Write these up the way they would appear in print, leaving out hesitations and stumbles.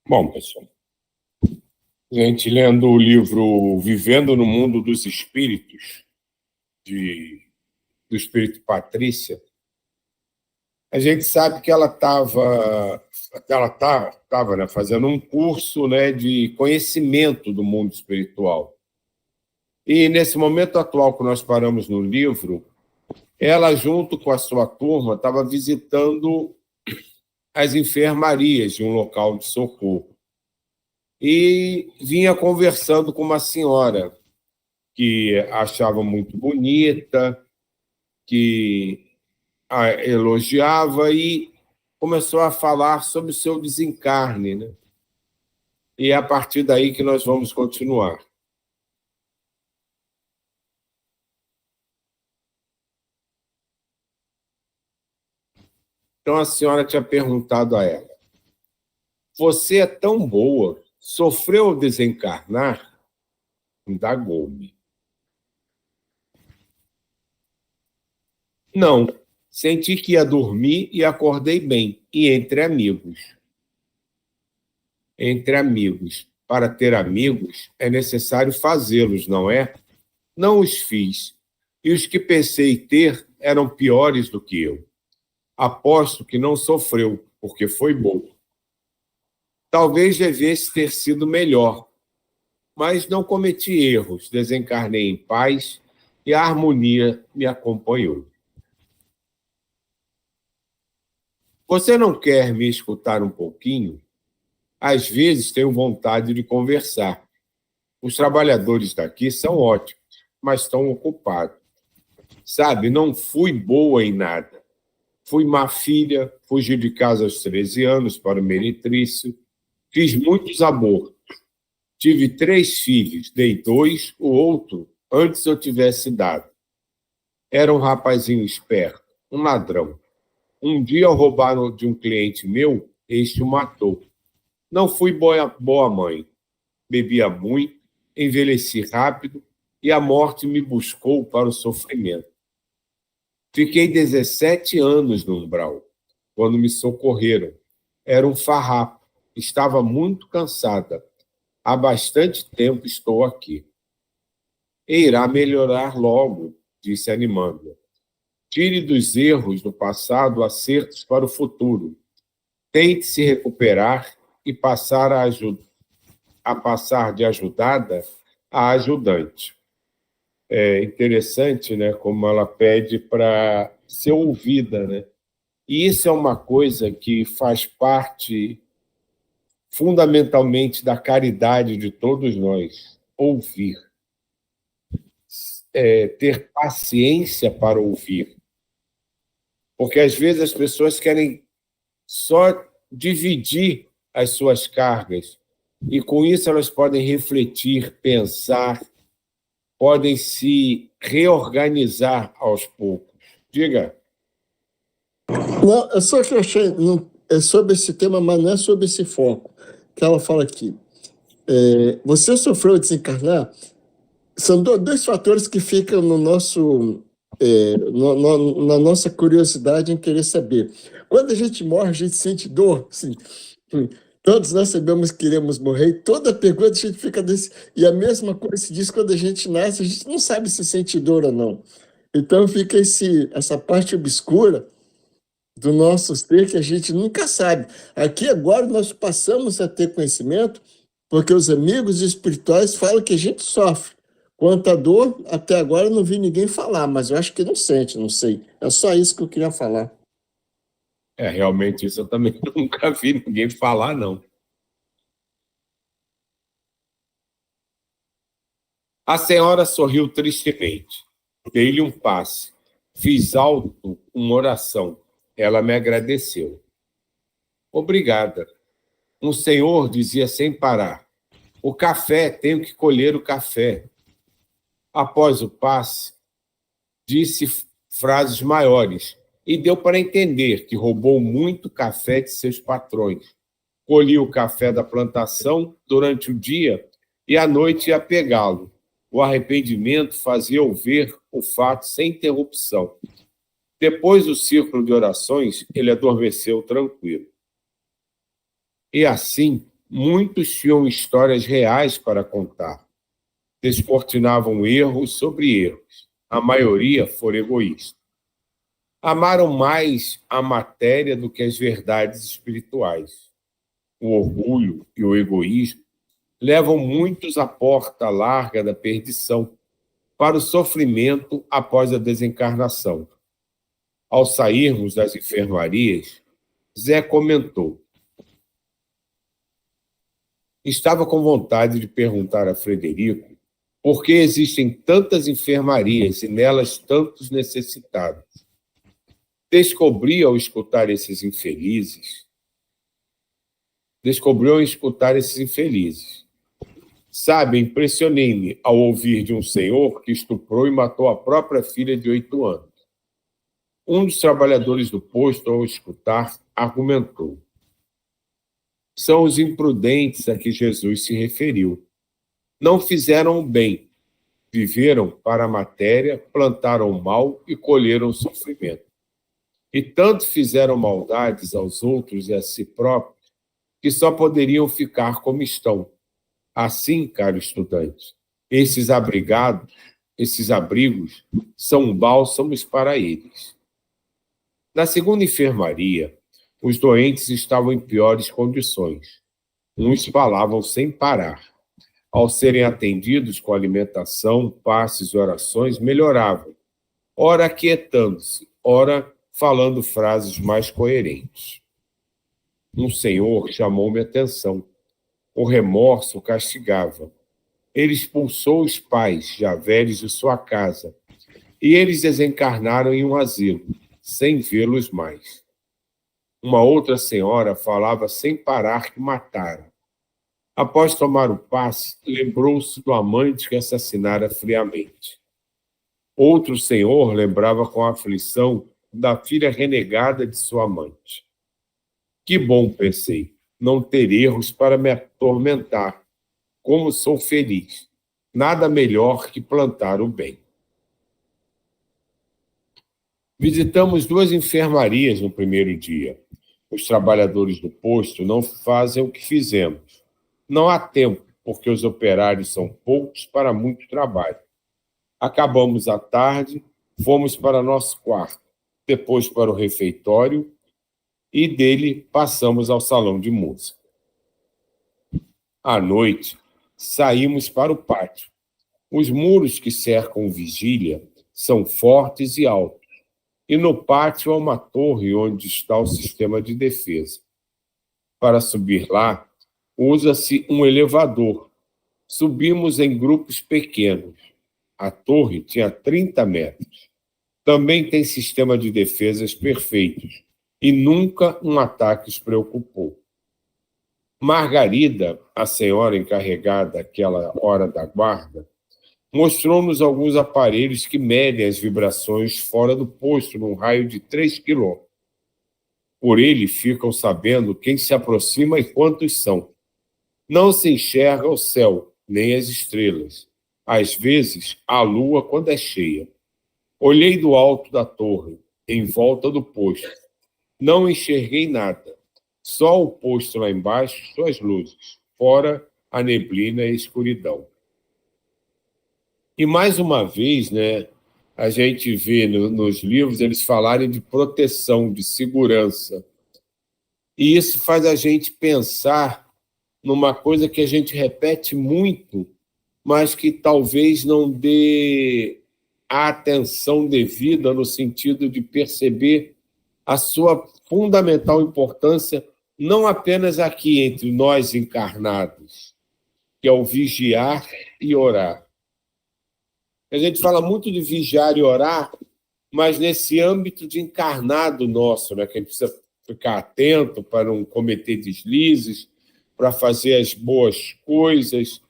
Bom, pessoal, a gente lendo o livro Vivendo no Mundo dos Espíritos, do Espírito Patrícia, a gente sabe que ela estava, né, fazendo um curso, né, de conhecimento do mundo espiritual. E, nesse momento atual que nós paramos no livro, ela, junto com a sua turma, estava visitando as enfermarias de um local de socorro. E vinha conversando com uma senhora que achava muito bonita, que a elogiava e começou a falar sobre o seu desencarne, né? E é a partir daí que nós vamos continuar. Então a senhora tinha perguntado a ela: você é tão boa, sofreu ao desencarnar? Indagou-me. Não, senti que ia dormir e acordei bem, e entre amigos. Entre amigos. Para ter amigos, é necessário fazê-los, não é? Não os fiz, e os que pensei ter eram piores do que eu. Aposto que não sofreu, porque foi bom. Talvez devesse ter sido melhor, mas não cometi erros, desencarnei em paz e a harmonia me acompanhou. Você não quer me escutar um pouquinho? Às vezes tenho vontade de conversar. Os trabalhadores daqui são ótimos, mas estão ocupados. Sabe, não fui boa em nada. Fui má filha, fugi de casa aos 13 anos para o meretrício, fiz muitos abortos. Tive 3 filhos, dei 2, o outro antes eu tivesse dado. Era um rapazinho esperto, um ladrão. Um dia, ao roubar de um cliente meu, este o matou. Não fui boa mãe. Bebia muito, envelheci rápido e a morte me buscou para o sofrimento. Fiquei 17 anos no umbral, quando me socorreram. Era um farrapo, estava muito cansada. Há bastante tempo estou aqui. E irá melhorar logo, disse animando-a. Tire dos erros do passado acertos para o futuro. Tente se recuperar e passar de ajudada a ajudante. É interessante, né, como ela pede para ser ouvida, né? E isso é uma coisa que faz parte fundamentalmente da caridade de todos nós, ouvir, ter paciência para ouvir. Porque às vezes as pessoas querem só dividir as suas cargas, e com isso elas podem refletir, pensar, podem se reorganizar aos poucos. Diga. Não, é só que eu achei, não, é sobre esse tema, mas não é sobre esse foco. Que ela fala aqui. Você sofreu desencarnar? São dois fatores que ficam no nosso, na nossa curiosidade em querer saber. Quando a gente morre, a gente sente dor. Assim, todos nós sabemos que iremos morrer, e toda pergunta a gente fica desse. E a mesma coisa se diz quando a gente nasce, a gente não sabe se sente dor ou não. Então fica essa parte obscura do nosso ser que a gente nunca sabe. Aqui agora nós passamos a ter conhecimento porque os amigos espirituais falam que a gente sofre. Quanto à dor, até agora eu não vi ninguém falar, mas eu acho que não sente, não sei. É só isso que eu queria falar. Realmente isso eu também nunca vi ninguém falar, não. A senhora sorriu tristemente. Dei-lhe um passe. Fiz alto uma oração. Ela me agradeceu. Obrigada. Um senhor dizia sem parar: o café, tenho que colher o café. Após o passe, disse frases maiores e deu para entender que roubou muito café de seus patrões. Colhia o café da plantação durante o dia e à noite ia pegá-lo. O arrependimento fazia-o ver o fato sem interrupção. Depois do círculo de orações, ele adormeceu tranquilo. E assim Muitos tinham histórias reais para contar. Descortinavam erros sobre erros. A maioria foram egoístas. Amaram mais a matéria do que as verdades espirituais. O orgulho e o egoísmo levam muitos à porta larga da perdição, para o sofrimento após a desencarnação. Ao sairmos das enfermarias, Zé comentou: estava com vontade de perguntar a Frederico por que existem tantas enfermarias e nelas tantos necessitados. Descobriu ao escutar esses infelizes. Sabe, impressionei-me ao ouvir de um senhor que estuprou e matou a própria filha de 8 anos. Um dos trabalhadores do posto, ao escutar, argumentou: são os imprudentes a que Jesus se referiu. Não fizeram o bem, viveram para a matéria, plantaram o mal e colheram o sofrimento. E tanto fizeram maldades aos outros e a si próprios, que só poderiam ficar como estão. Assim, caro estudante, esses abrigos são bálsamos para eles. Na segunda enfermaria, os doentes estavam em piores condições. Uns falavam sem parar. Ao serem atendidos com alimentação, passes e orações, melhoravam, ora aquietando-se, ora falando frases mais coerentes. Um senhor chamou-me a atenção. O remorso castigava. Ele expulsou os pais, já velhos, de sua casa, e eles desencarnaram em um asilo, sem vê-los mais. Uma outra senhora falava sem parar que matara. Após tomar o passe, lembrou-se do amante que assassinara friamente. Outro senhor lembrava com aflição da filha renegada de sua amante. Que bom, pensei, não ter erros para me atormentar. Como sou feliz. Nada melhor que plantar o bem. Visitamos 2 enfermarias no primeiro dia. Os trabalhadores do posto não fazem o que fizemos. Não há tempo, porque os operários são poucos para muito trabalho. Acabamos à tarde, fomos para nosso quarto, depois para o refeitório e dele passamos ao salão de música. À noite, saímos para o pátio. Os muros que cercam o vigília são fortes e altos, e no pátio há uma torre onde está o sistema de defesa. Para subir lá, usa-se um elevador. Subimos em grupos pequenos. A torre tinha 30 metros. Também tem sistema de defesas perfeitos, e nunca um ataque os preocupou. Margarida, a senhora encarregada àquela hora da guarda, mostrou-nos alguns aparelhos que medem as vibrações fora do posto, num raio de 3 quilômetros. Por ele ficam sabendo quem se aproxima e quantos são. Não se enxerga o céu, nem as estrelas. Às vezes, a lua quando é cheia. Olhei do alto da torre, em volta do posto. Não enxerguei nada. Só o posto lá embaixo, suas luzes. Fora a neblina e a escuridão. E mais uma vez, né, a gente vê nos livros eles falarem de proteção, de segurança. E isso faz a gente pensar numa coisa que a gente repete muito, mas que talvez não dê a atenção devida no sentido de perceber a sua fundamental importância, não apenas aqui entre nós encarnados, que é o vigiar e orar. A gente fala muito de vigiar e orar, mas nesse âmbito de encarnado nosso, né, que a gente precisa ficar atento para não cometer deslizes, para fazer as boas coisas,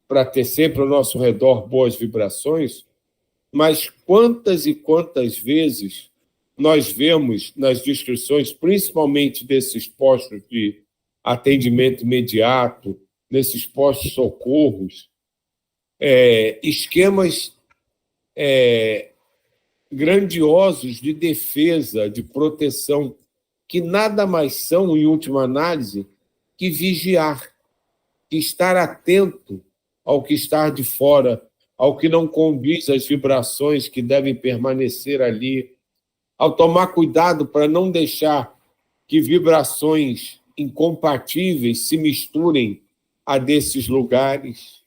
para ter sempre ao nosso redor boas vibrações, mas quantas e quantas vezes nós vemos nas descrições, principalmente desses postos de atendimento imediato, nesses postos de socorros, esquemas grandiosos de defesa, de proteção, que nada mais são, em última análise, que vigiar. que estar atento ao que está de fora, ao que não condiz às vibrações que devem permanecer ali, ao tomar cuidado para não deixar que vibrações incompatíveis se misturem a desses lugares.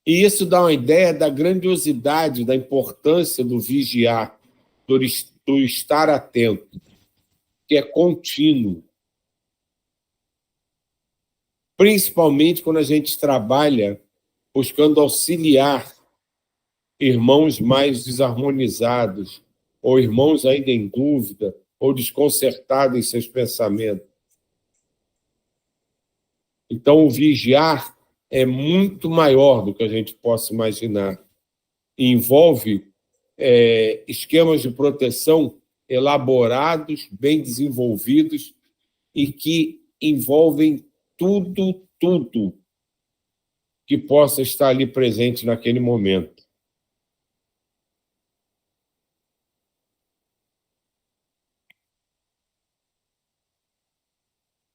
E isso dá uma ideia da grandiosidade, da importância do vigiar, do estar atento, que é contínuo. Principalmente quando a gente trabalha buscando auxiliar irmãos mais desarmonizados, ou irmãos ainda em dúvida, ou desconcertados em seus pensamentos. Então, o vigiar é muito maior do que a gente possa imaginar. E envolve esquemas de proteção elaborados, bem desenvolvidos, e que envolvem tudo que possa estar ali presente naquele momento.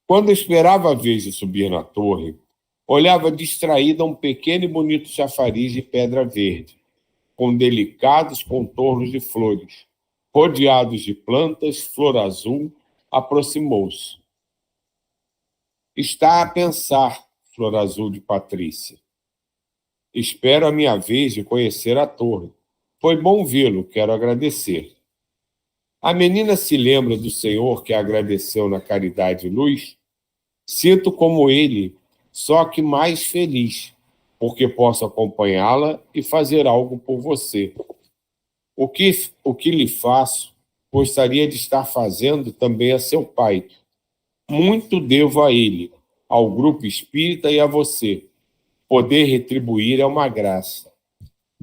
Quando esperava a vez de subir na torre, olhava distraída um pequeno e bonito chafariz de pedra verde, com delicados contornos de flores, rodeados de plantas, flor azul, aproximou-se. Está a pensar, flor azul de Patrícia. Espero a minha vez de conhecer a torre. Foi bom vê-lo, quero agradecer. A menina se lembra do Senhor que a agradeceu na caridade e luz? Sinto como ele, só que mais feliz, porque posso acompanhá-la e fazer algo por você. O que lhe faço, gostaria de estar fazendo também a seu pai. Muito devo a ele, ao grupo espírita e a você. Poder retribuir é uma graça.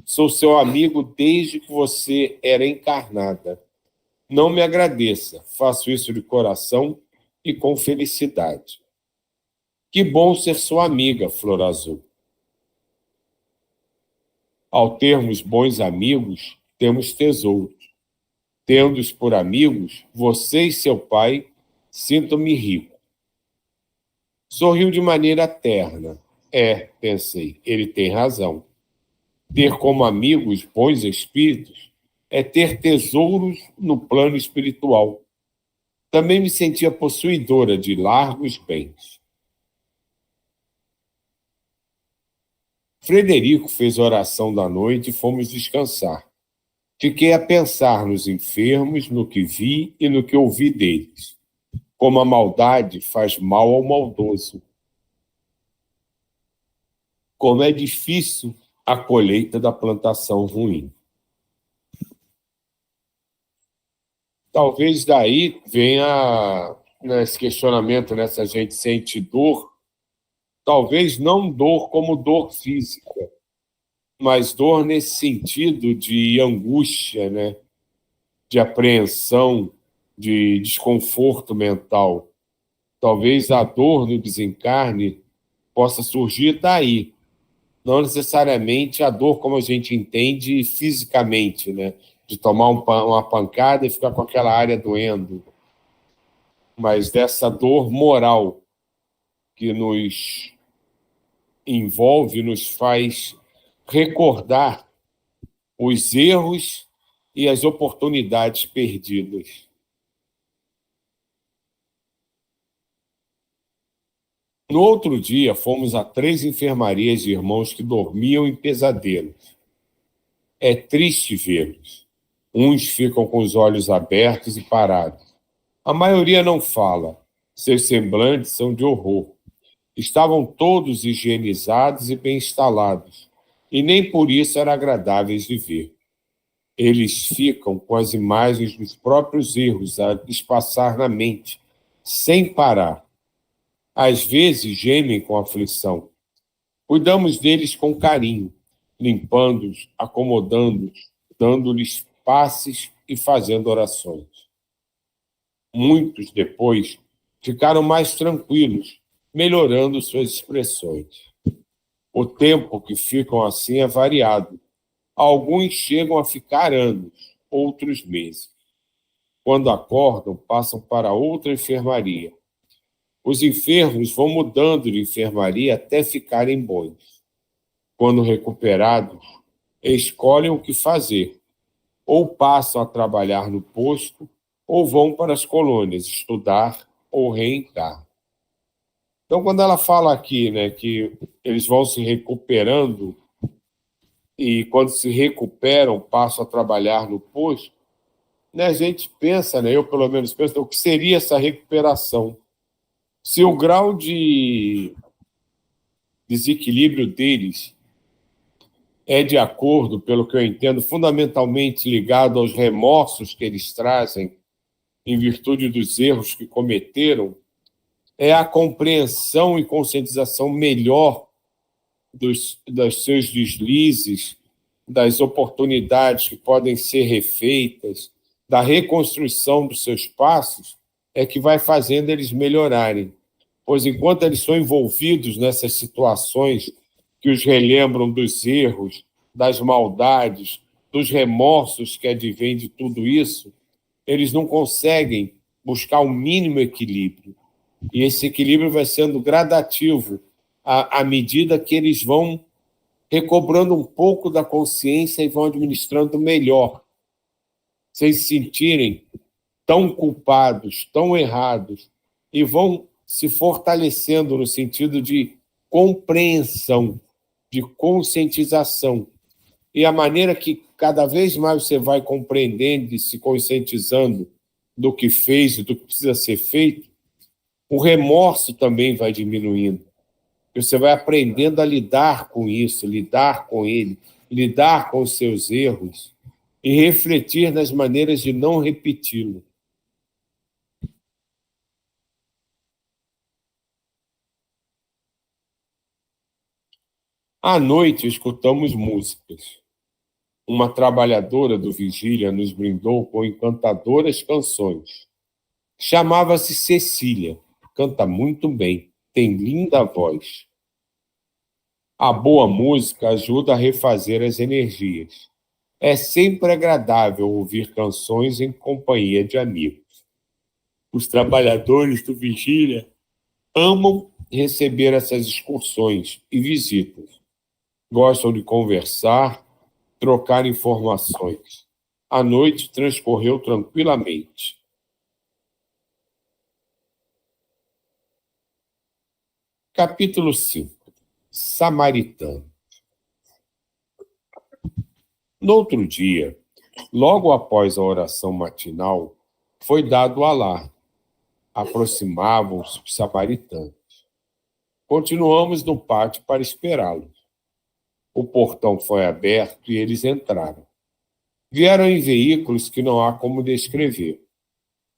Sou seu amigo desde que você era encarnada. Não me agradeça, faço isso de coração e com felicidade. Que bom ser sua amiga, Flor Azul. Ao termos bons amigos, temos tesouros. Tendo-os por amigos, você e seu pai, sinto-me rico. Sorriu de maneira terna. Pensei, ele tem razão. Ter como amigos bons espíritos é ter tesouros no plano espiritual. Também me sentia possuidora de largos bens. Frederico fez a oração da noite e fomos descansar. Fiquei a pensar nos enfermos, no que vi e no que ouvi deles. Como a maldade faz mal ao maldoso. Como é difícil a colheita da plantação ruim. Talvez daí venha esse questionamento, né, se a gente sente dor, talvez não dor como dor física, mas dor nesse sentido de angústia, né, de apreensão, de desconforto mental. Talvez a dor no desencarne possa surgir daí, não necessariamente a dor como a gente entende fisicamente, né, de tomar uma pancada e ficar com aquela área doendo, mas dessa dor moral que nos envolve, nos faz recordar os erros e as oportunidades perdidas. No outro dia, fomos a 3 enfermarias de irmãos que dormiam em pesadelos. É triste vê-los. Uns ficam com os olhos abertos e parados. A maioria não fala. Seus semblantes são de horror. Estavam todos higienizados e bem instalados, e nem por isso eram agradáveis de ver. Eles ficam com as imagens dos próprios erros a espaçar na mente, sem parar. Às vezes gemem com aflição. Cuidamos deles com carinho, limpando-os, acomodando-os, dando-lhes passes e fazendo orações. Muitos, depois, ficaram mais tranquilos, melhorando suas expressões. O tempo que ficam assim é variado. Alguns chegam a ficar anos, outros meses. Quando acordam, passam para outra enfermaria. Os enfermos vão mudando de enfermaria até ficarem bons. Quando recuperados, escolhem o que fazer. Ou passam a trabalhar no posto, ou vão para as colônias estudar ou reencarnam. Então, quando ela fala aqui, né, que eles vão se recuperando e quando se recuperam passam a trabalhar no posto, né, a gente pensa, né, eu pelo menos penso, o que seria essa recuperação? Se o grau de desequilíbrio deles é de acordo, pelo que eu entendo, fundamentalmente ligado aos remorsos que eles trazem em virtude dos erros que cometeram, é a compreensão e conscientização melhor dos seus deslizes, das oportunidades que podem ser refeitas, da reconstrução dos seus passos, é que vai fazendo eles melhorarem. Pois enquanto eles são envolvidos nessas situações que os relembram dos erros, das maldades, dos remorsos que advêm de tudo isso, eles não conseguem buscar o mínimo equilíbrio. E esse equilíbrio vai sendo gradativo à medida que eles vão recobrando um pouco da consciência e vão administrando melhor, sem se sentirem tão culpados, tão errados, e vão se fortalecendo no sentido de compreensão, de conscientização. E a maneira que cada vez mais você vai compreendendo e se conscientizando do que fez e do que precisa ser feito, o remorso também vai diminuindo. Você vai aprendendo a lidar com isso, lidar com ele, lidar com os seus erros e refletir nas maneiras de não repeti-lo. À noite, escutamos músicas. Uma trabalhadora do Vigília nos brindou com encantadoras canções. Chamava-se Cecília. Canta muito bem, tem linda voz. A boa música ajuda a refazer as energias. É sempre agradável ouvir canções em companhia de amigos. Os trabalhadores do Vigília amam receber essas excursões e visitas. Gostam de conversar, trocar informações. A noite transcorreu tranquilamente. Capítulo 5. Samaritano. No outro dia, logo após a oração matinal, foi dado o alarme. Aproximavam-se os samaritanos. Continuamos no pátio para esperá-los. O portão foi aberto e eles entraram. Vieram em veículos que não há como descrever.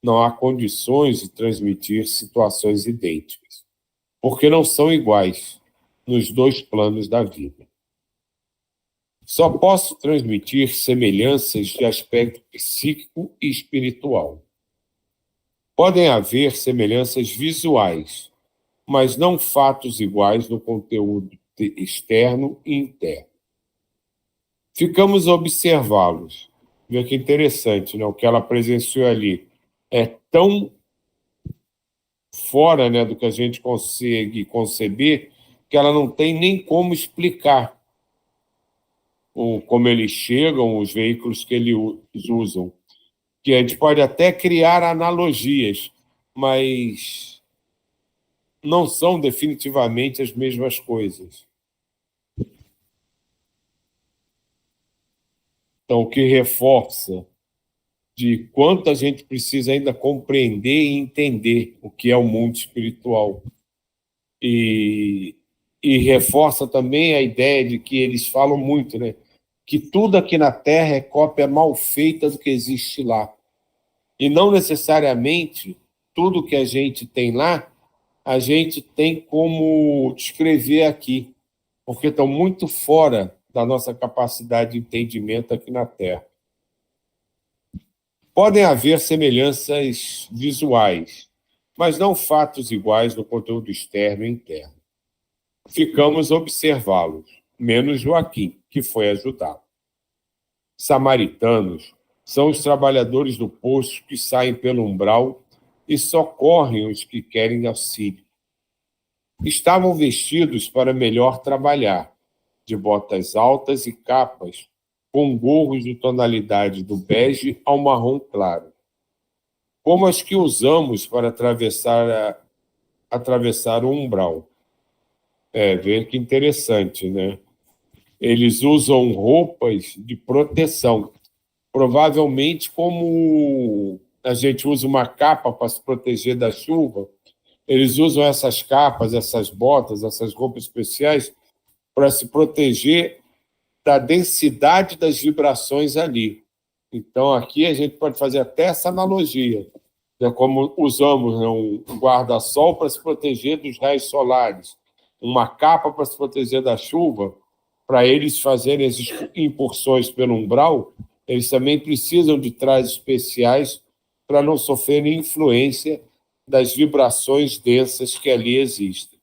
Não há condições de transmitir situações idênticas, porque não são iguais nos dois planos da vida. Só posso transmitir semelhanças de aspecto psíquico e espiritual. Podem haver semelhanças visuais, mas não fatos iguais no conteúdo externo e interno. Ficamos a observá-los. Vê que interessante, né? O que ela presenciou ali é tão fora, né, do que a gente consegue conceber que ela não tem nem como explicar como eles chegam, os veículos que eles usam. Que a gente pode até criar analogias, mas não são definitivamente as mesmas coisas. Então, o que reforça de quanto a gente precisa ainda compreender e entender o que é o mundo espiritual. E reforça também a ideia de que eles falam muito, né? Que tudo aqui na Terra é cópia mal feita do que existe lá. E não necessariamente tudo que a gente tem lá, a gente tem como descrever aqui, porque estão muito fora da nossa capacidade de entendimento aqui na Terra. Podem haver semelhanças visuais, mas não fatos iguais no conteúdo externo e interno. Ficamos a observá-los, menos Joaquim, que foi ajudá-lo. Samaritanos são os trabalhadores do poço que saem pelo umbral e socorrem os que querem auxílio. Estavam vestidos para melhor trabalhar, de botas altas e capas, com gorros de tonalidade do bege ao marrom claro, como as que usamos para atravessar o umbral. Ver que interessante, né? Eles usam roupas de proteção, provavelmente como a gente usa uma capa para se proteger da chuva, eles usam essas capas, essas botas, essas roupas especiais para se proteger da densidade das vibrações ali. Então, aqui a gente pode fazer até essa analogia, né? Como usamos, né, um guarda-sol para se proteger dos raios solares, uma capa para se proteger da chuva, para eles fazerem as incursões pelo umbral, eles também precisam de trajes especiais para não sofrerem influência das vibrações densas que ali existem.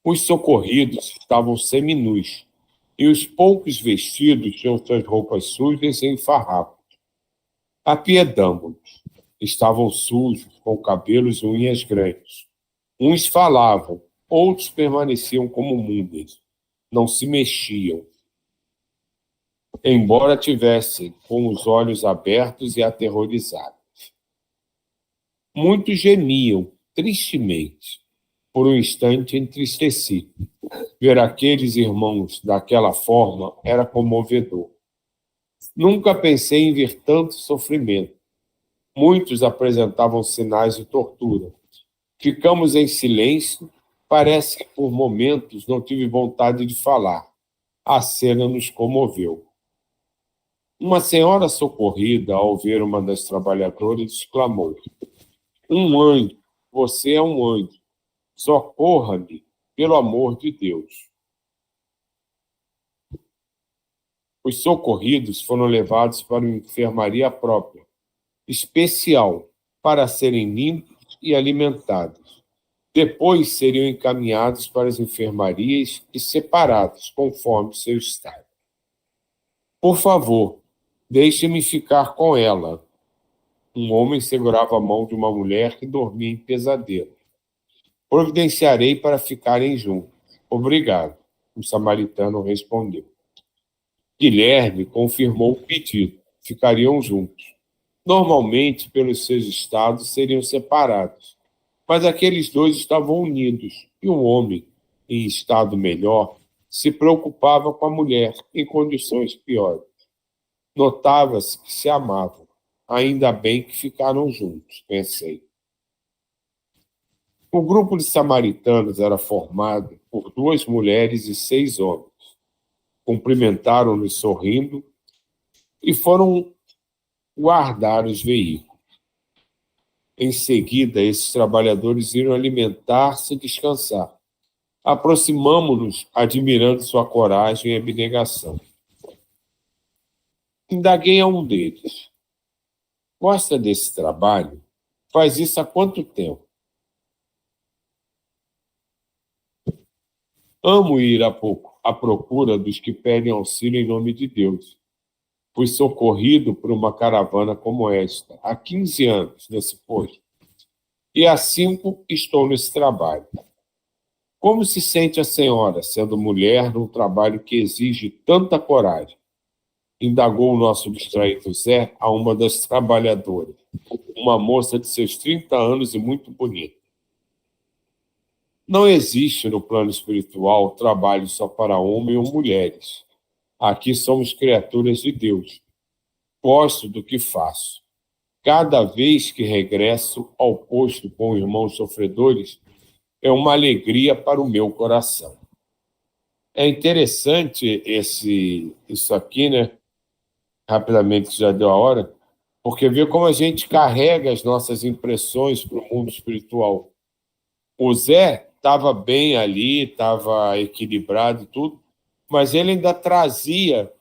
Os socorridos estavam seminus, e os poucos vestidos tinham suas roupas sujas em farrapos. Apiedamo-nos. Estavam sujos, com cabelos e unhas grandes. Uns falavam, outros permaneciam como múmias. Não se mexiam, embora tivessem com os olhos abertos e aterrorizados. Muitos gemiam, tristemente. Por um instante entristeci. Ver aqueles irmãos daquela forma era comovedor. Nunca pensei em ver tanto sofrimento. Muitos apresentavam sinais de tortura. Ficamos em silêncio. Parece que por momentos não tive vontade de falar. A cena nos comoveu. Uma senhora socorrida, ao ver uma das trabalhadoras, exclamou: "Um anjo, você é um anjo. Socorra-me, pelo amor de Deus." Os socorridos foram levados para uma enfermaria própria, especial, para serem limpos e alimentados. Depois seriam encaminhados para as enfermarias e separados, conforme seu estado. "Por favor, deixe-me ficar com ela." Um homem segurava a mão de uma mulher que dormia em pesadelo. "Providenciarei para ficarem juntos." "Obrigado," o samaritano respondeu. Guilherme confirmou o pedido. Ficariam juntos. Normalmente, pelos seus estados, seriam separados. Mas aqueles dois estavam unidos, e o homem, em estado melhor, se preocupava com a mulher em condições piores. Notava-se que se amavam. Ainda bem que ficaram juntos, pensei. O grupo de samaritanos era formado por 2 mulheres e 6 homens. Cumprimentaram-nos sorrindo e foram guardar os veículos. Em seguida, esses trabalhadores iram alimentar-se e descansar. Aproximamo-nos, admirando sua coragem e abnegação. Indaguei a um deles: "Gosta desse trabalho? Faz isso há quanto tempo?" "Amo ir à procura dos que pedem auxílio em nome de Deus. Fui socorrido por uma caravana como esta, há 15 anos, nesse posto. E há 5 estou nesse trabalho." "Como se sente a senhora, sendo mulher, num trabalho que exige tanta coragem?" Indagou o nosso distraído Zé a uma das trabalhadoras, uma moça de seus 30 anos e muito bonita. "Não existe no plano espiritual trabalho só para homens ou mulheres. Aqui somos criaturas de Deus. Gosto do que faço. Cada vez que regresso ao posto com irmãos sofredores, é uma alegria para o meu coração." É interessante isso aqui, né? Rapidamente, que já deu a hora, porque vê como a gente carrega as nossas impressões para o mundo espiritual. O Zé estava bem ali, estava equilibrado e tudo, mas ele ainda trazia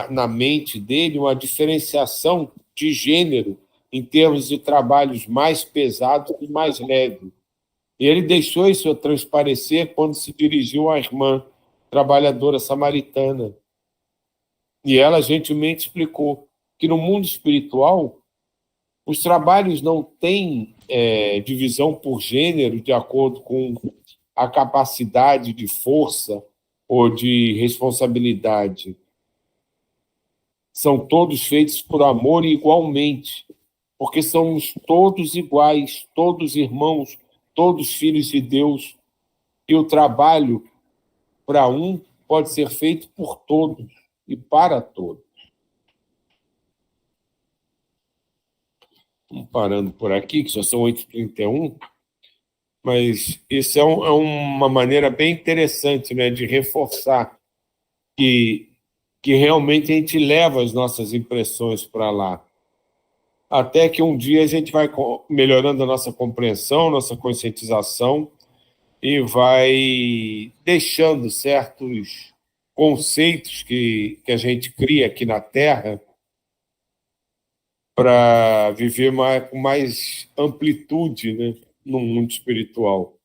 na mente dele uma diferenciação de gênero em termos de trabalhos mais pesados e mais leves. E ele deixou isso transparecer quando se dirigiu à irmã trabalhadora samaritana. E ela gentilmente explicou que no mundo espiritual os trabalhos não têm divisão por gênero de acordo com a capacidade de força ou de responsabilidade. São todos feitos por amor igualmente, porque somos todos iguais, todos irmãos, todos filhos de Deus, e o trabalho para um pode ser feito por todos e para todos. Vamos parando por aqui, que já são 8h31, mas isso é uma maneira bem interessante, né, de reforçar que realmente a gente leva as nossas impressões para lá, até que um dia a gente vai melhorando a nossa compreensão, nossa conscientização, e vai deixando certos conceitos que a gente cria aqui na Terra para viver com mais amplitude, né, no mundo espiritual.